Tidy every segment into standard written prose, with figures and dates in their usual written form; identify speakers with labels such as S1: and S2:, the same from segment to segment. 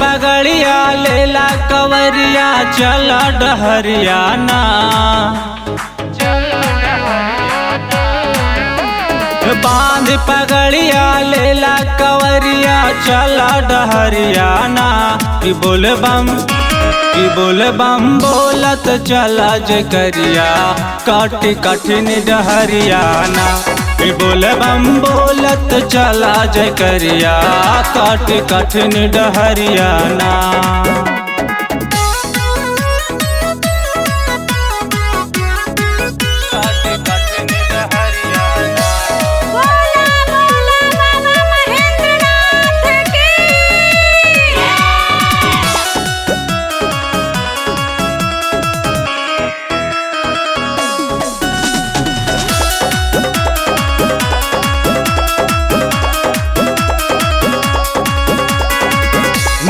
S1: पगड़िया लेला कवरिया चला डहरियाना। बांध पगड़िया लेला कवरिया चला डहरियाना। कि बोल बम बोलत चला जकरिया काटी कठिन डहरियाना। कि बोल बम बोलत चला जकरिया काटी कठिन डहरियाना।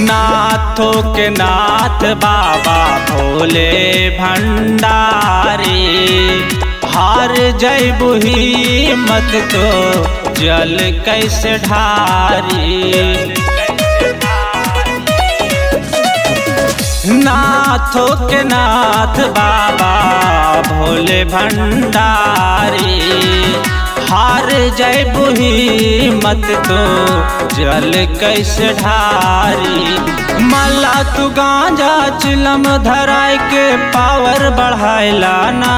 S1: नाथों के नाथ बाबा भोले भंडारी। हार जय बुही मत तो जल कैसे ढारी। नाथों के नाथ बाबा भोले भंडारी। हार जय बुही मत तो जल कैसे ढारी। मला तू गांजा चिलम धराय के पावर बढ़ायला ना।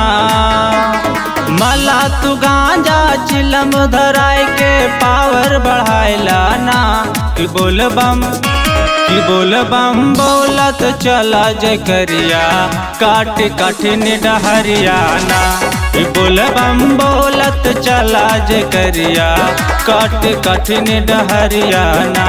S1: मला तू गांजा चिलम धराय के पावर बढ़ायला ना। कि बोल बम बोलत चला जकरिया काट कठिन डहरियाना। कि बोल बम बोलत चला जकरिया काट कठिन डहरियाना।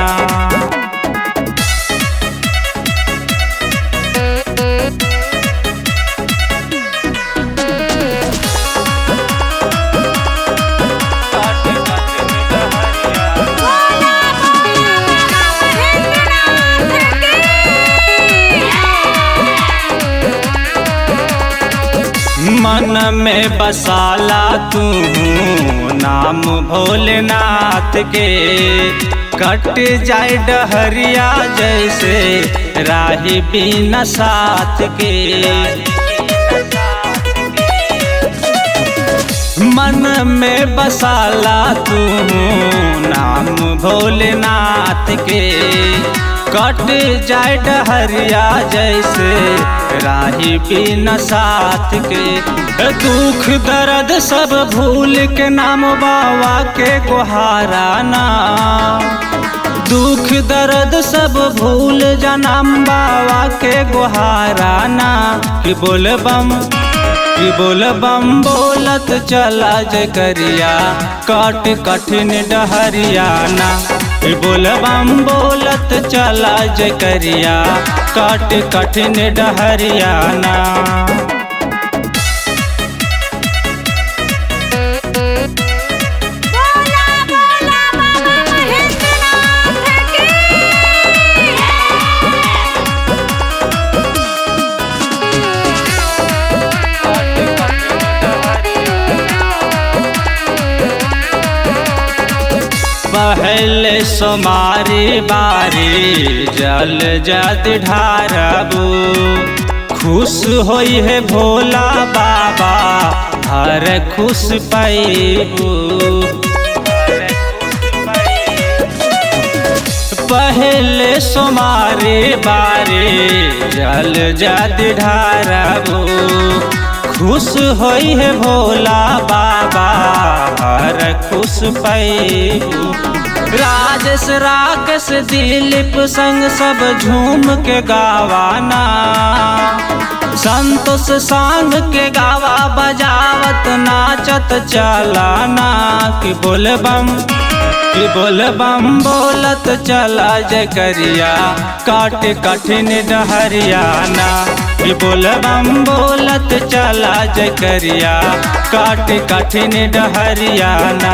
S1: मन में बसाला तू नाम भोलेनाथ के। कट जाए डहरिया जैसे राही बिना साथ के। मन में बसाला तू नाम भोलेनाथ के। कट जाए डहरिया जैसे राही बिना साथ के। दुख दर्द सब भूल के नाम बाबा के गुहाराना। दुख दर्द सब भूल जा नाम बाबा के गुहाराना। कि बोल बम बोलत चला जकरिया काट कठिन डहरियाना। कि बोल बम बोलत चला जकरिया काट कठिन डहरियाना। पहले सोमारी बारी जल जद ढारबू। खुश होई है भोला बाबा हर खुश पैबू। पहले सोमारी बारी जल जद ढारबू। खुश होई है भोला बाबा हर खुश पैबू। राजेश राकेश दिलीप संग सब झूम के गावाना। संतोष सांग के गावा बजावत नाचत चलाना। कि बोल बम बोलत चला जकरिया काट कठिन डहरियाना। कि बोल बम बोलत चला जकरिया काट कठिन डहरियाना।